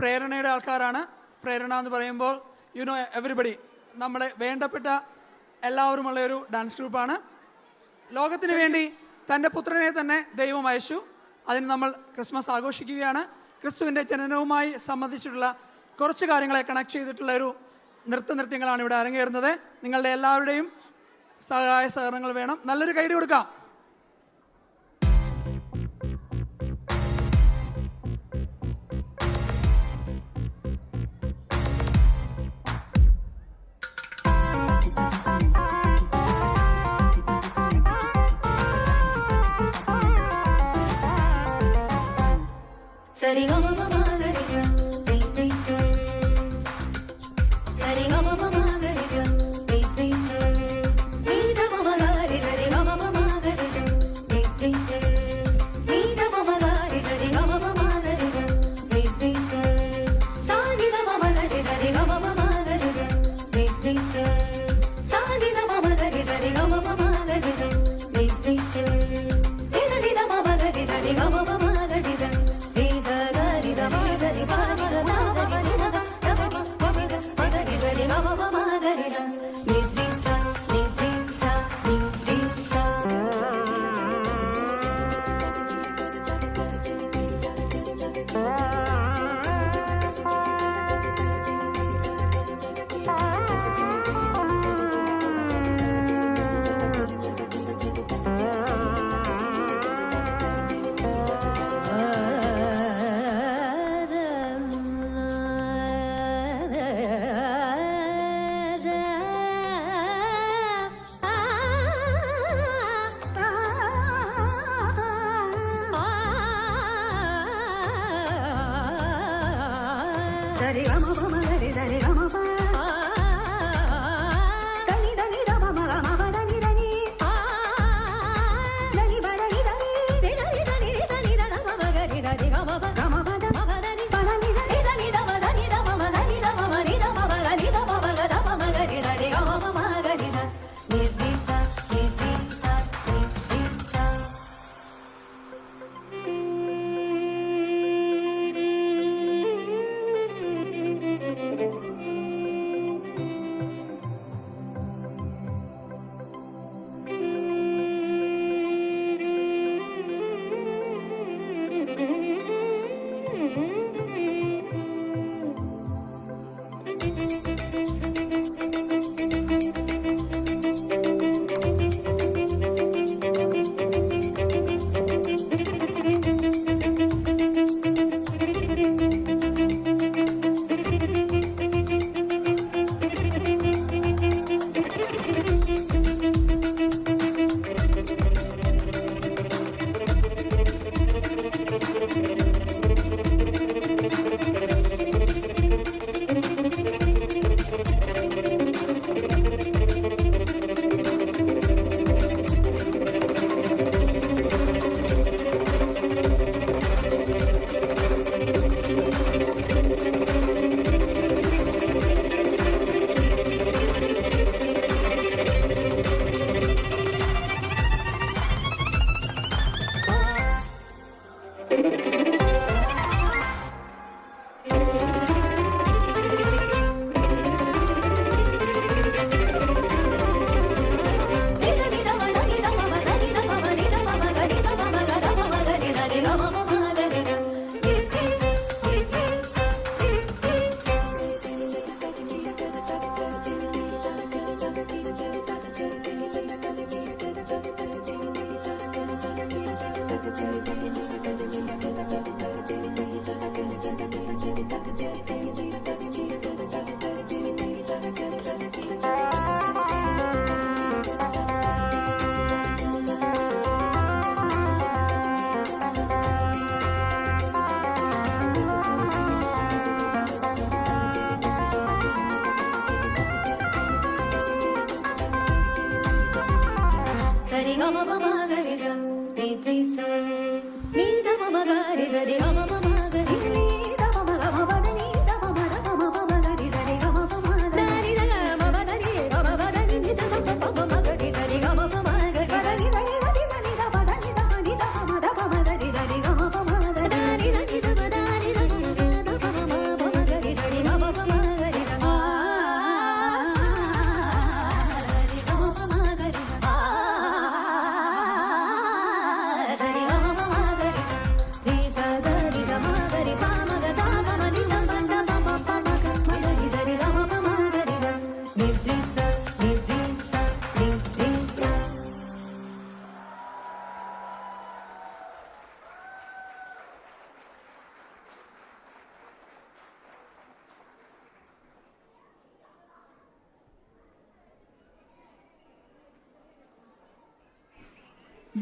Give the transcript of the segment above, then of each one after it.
പ്രേരണയുടെ ആൾക്കാരാണ്. പ്രേരണ എന്ന് പറയുമ്പോൾ എവരിബഡി, നമ്മളെ വേണ്ടപ്പെട്ട എല്ലാവരുമുള്ള ഒരു ഡാൻസ് ഗ്രൂപ്പാണ്. ലോകത്തിന് വേണ്ടി തൻ്റെ പുത്രനെ തന്നെ ദൈവം അയച്ചു. അതിന് നമ്മൾ ക്രിസ്മസ് ആഘോഷിക്കുകയാണ്. ക്രിസ്തുവിൻ്റെ ജനനവുമായി സംബന്ധിച്ചിട്ടുള്ള കുറച്ച് കാര്യങ്ങളെ കണക്ട് ചെയ്തിട്ടുള്ള ഒരു നൃത്യങ്ങളാണ് ഇവിടെ അരങ്ങേറുന്നത്. നിങ്ങളുടെ എല്ലാവരുടെയും സഹായ സഹകരണങ്ങൾ വേണം. നല്ലൊരു കൈഡി കൊടുക്കാം.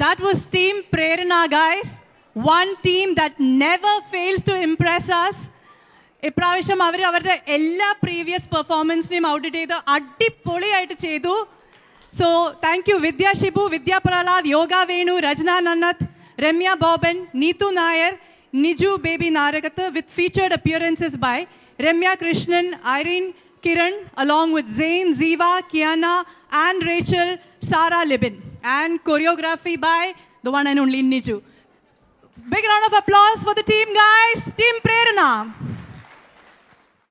That was Team Prerana, guys. One team that never fails to impress us. ഇപ്രാവശ്യം അവർ അവരുടെ എല്ലാ പ്രീവിയസ് പെർഫോമൻസിനെയും ഔട്ട് ചെയ്ത് അടിപൊളിയായിട്ട് ചെയ്തു. So thank you Vidya Shibu, Vidya Prahlad, Yoga Venu, Rachana Nannath, Ramya Boban, Neethu Nair, Niju Baby Narakath, with featured appearances by Ramya Krishnan, Irene Kiran, along with Zain, Ziva, Kiana, and Rachel, Sarah Libin, and choreography by the one and only Niju. Big round of applause for the team, guys. Team Prerana.